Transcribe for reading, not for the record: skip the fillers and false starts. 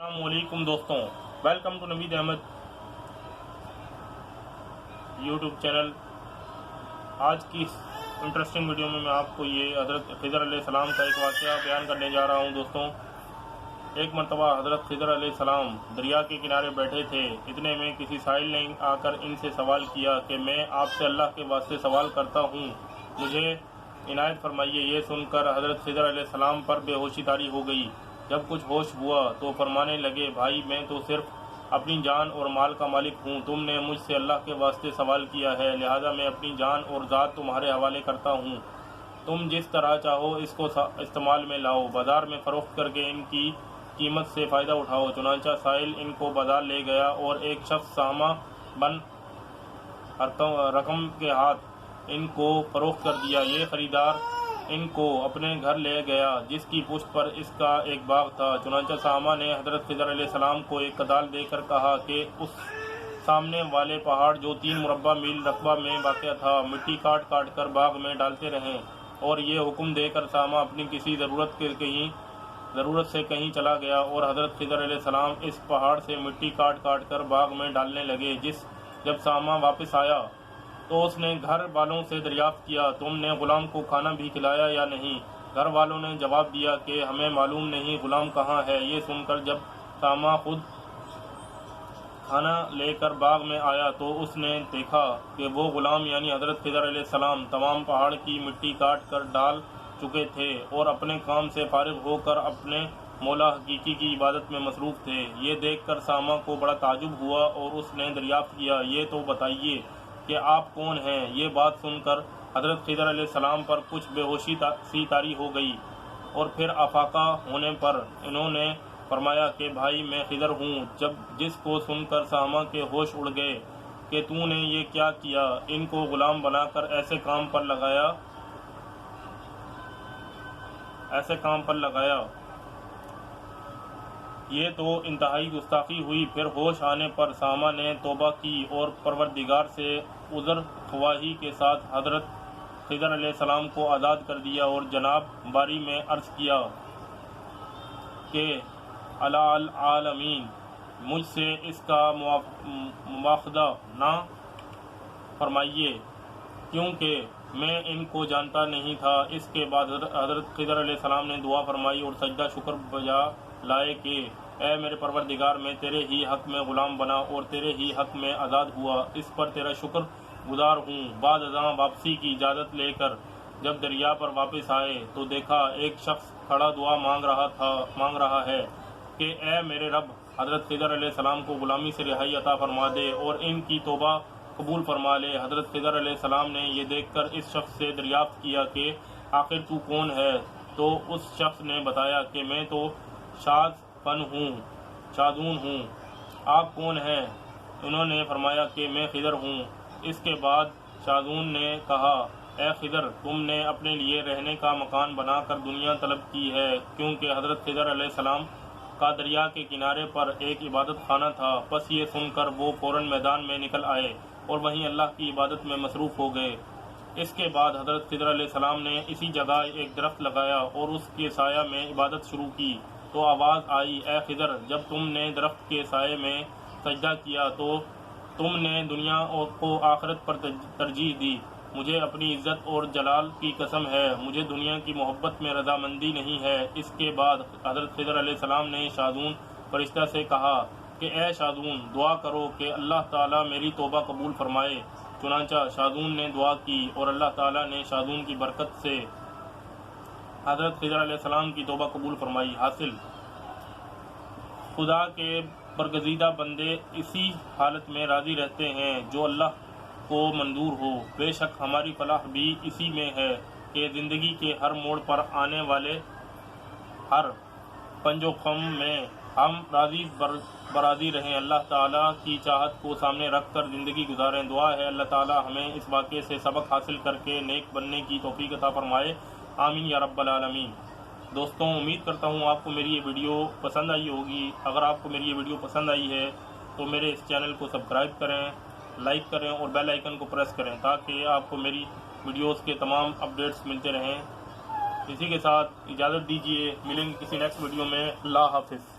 السلام علیکم دوستوں، welcome to Naveed Ahmed YouTube channel. آج کی انٹرسٹنگ ویڈیو میں آپ کو یہ حضرت خضر علیہ السلام کا ایک واقعہ بیان کرنے جا رہا ہوں۔ دوستوں، ایک مرتبہ حضرت خضر علیہ السلام دریا کے کنارے بیٹھے تھے، اتنے میں کسی سائل نے آ کر ان سے سوال کیا کہ میں آپ سے اللہ کے واسطے سوال کرتا ہوں، مجھے عنایت فرمائیے۔ یہ سن کر حضرت خضر علیہ السلام پر بے ہوشی طاری ہو گئی۔ جب کچھ ہوش ہوا تو فرمانے لگے، بھائی میں تو صرف اپنی جان اور مال کا مالک ہوں، تم نے مجھ سے اللہ کے واسطے سوال کیا ہے، لہذا میں اپنی جان اور ذات تمہارے حوالے کرتا ہوں، تم جس طرح چاہو اس کو استعمال میں لاؤ، بازار میں فروخت کر کے ان کی قیمت سے فائدہ اٹھاؤ۔ چنانچہ سائل ان کو بازار لے گیا اور ایک شخص سامہ بن رقم کے ہاتھ ان کو فروخت کر دیا۔ یہ خریدار ان کو اپنے گھر لے گیا جس کی پشت پر اس کا ایک باغ تھا۔ چنانچہ سامہ نے حضرت خضر علیہ السلام کو ایک کدال دے کر کہا کہ اس سامنے والے پہاڑ جو 3 مربع میل رقبہ میں واقع تھا، مٹی کاٹ کاٹ کر باغ میں ڈالتے رہیں۔ اور یہ حکم دے کر سامہ اپنی کسی ضرورت سے کہیں چلا گیا اور حضرت خضر علیہ السلام اس پہاڑ سے مٹی کاٹ کاٹ کر باغ میں ڈالنے لگے۔ جب سامہ واپس آیا تو اس نے گھر والوں سے دریافت کیا، تم نے غلام کو کھانا بھی کھلایا یا نہیں؟ گھر والوں نے جواب دیا کہ ہمیں معلوم نہیں غلام کہاں ہے۔ یہ سن کر جب سامہ خود کھانا لے کر باغ میں آیا تو اس نے دیکھا کہ وہ غلام یعنی حضرت خضر علیہ السلام تمام پہاڑ کی مٹی کاٹ کر ڈال چکے تھے اور اپنے کام سے فارغ ہو کر اپنے مولا حقیقی کی عبادت میں مصروف تھے۔ یہ دیکھ کر سامہ کو بڑا تعجب ہوا اور اس نے دریافت کیا، یہ تو بتائیے کہ آپ کون ہیں؟ یہ بات سن کر حضرت خضر علیہ السلام پر کچھ بے ہوشی سی طاری ہو گئی اور پھر افاقہ ہونے پر انہوں نے فرمایا کہ بھائی میں خضر ہوں۔ جس کو سن کر سامہ کے ہوش اڑ گئے کہ تو نے یہ کیا کیا، ان کو غلام بنا کر ایسے کام پر لگایا، یہ تو انتہائی گستاخی ہوئی۔ پھر ہوش آنے پر سامہ نے توبہ کی اور پروردگار سے عذر خواہی کے ساتھ حضرت خضر علیہ السلام کو آزاد کر دیا اور جناب باری میں عرض کیا کہ الہ العالمین مجھ سے اس کا مواخذہ نہ فرمائیے کیونکہ میں ان کو جانتا نہیں تھا۔ اس کے بعد حضرت خضر علیہ السلام نے دعا فرمائی اور سجدہ شکر بجا لائے کہ اے میرے پروردگار، میں تیرے ہی حق میں غلام بنا اور تیرے ہی حق میں آزاد ہوا، اس پر تیرا شکر گزار ہوں۔ بعد ازاں واپسی کی اجازت لے کر جب دریا پر واپس آئے تو دیکھا ایک شخص کھڑا دعا مانگ رہا ہے کہ اے میرے رب، حضرت خضر علیہ السلام کو غلامی سے رہائی عطا فرما دے اور ان کی توبہ قبول فرما لے۔ حضرت خضر علیہ السلام نے یہ دیکھ کر اس شخص سے دریافت کیا کہ آخر تو کون ہے؟ تو اس شخص نے بتایا کہ میں تو شاذون ہوں، آپ کون ہیں؟ انہوں نے فرمایا کہ میں خضر ہوں۔ اس کے بعد شاذون نے کہا، اے خضر، تم نے اپنے لیے رہنے کا مکان بنا کر دنیا طلب کی ہے، کیونکہ حضرت خضر علیہ السلام کا دریا کے کنارے پر ایک عبادت خانہ تھا۔ پس یہ سن کر وہ فوراً میدان میں نکل آئے اور وہیں اللہ کی عبادت میں مصروف ہو گئے۔ اس کے بعد حضرت خضر علیہ السلام نے اسی جگہ ایک درخت لگایا اور اس کے سایہ میں عبادت شروع کی تو آواز آئی، اے خضر، جب تم نے درخت کے سائے میں سجدہ کیا تو تم نے دنیا کو آخرت پر ترجیح دی۔ مجھے اپنی عزت اور جلال کی قسم ہے، مجھے دنیا کی محبت میں رضامندی نہیں ہے۔ اس کے بعد حضرت خضر علیہ السلام نے شاذون فرشتہ سے کہا کہ اے شاذون، دعا کرو کہ اللہ تعالیٰ میری توبہ قبول فرمائے۔ چنانچہ شاذون نے دعا کی اور اللہ تعالیٰ نے شاذون کی برکت سے حضرت خضر علیہ السلام کی توبہ قبول فرمائی۔ حاصل، خدا کے برگزیدہ بندے اسی حالت میں راضی رہتے ہیں جو اللہ کو منظور ہو۔ بے شک ہماری فلاح بھی اسی میں ہے کہ زندگی کے ہر موڑ پر آنے والے ہر پنج و خم میں ہم راضی براضی رہیں، اللہ تعالیٰ کی چاہت کو سامنے رکھ کر زندگی گزاریں۔ دعا ہے اللہ تعالیٰ ہمیں اس واقعے سے سبق حاصل کر کے نیک بننے کی توفیق عطا فرمائے، آمین یا رب العالمین۔ دوستوں، امید کرتا ہوں آپ کو میری یہ ویڈیو پسند آئی ہوگی۔ اگر آپ کو میری یہ ویڈیو پسند آئی ہے تو میرے اس چینل کو سبسکرائب کریں، لائک کریں اور بیل آئیکن کو پریس کریں تاکہ آپ کو میری ویڈیوز کے تمام اپڈیٹس ملتے رہیں۔ اسی کے ساتھ اجازت دیجیے، ملیں گے کسی نیکسٹ ویڈیو میں۔ اللہ حافظ۔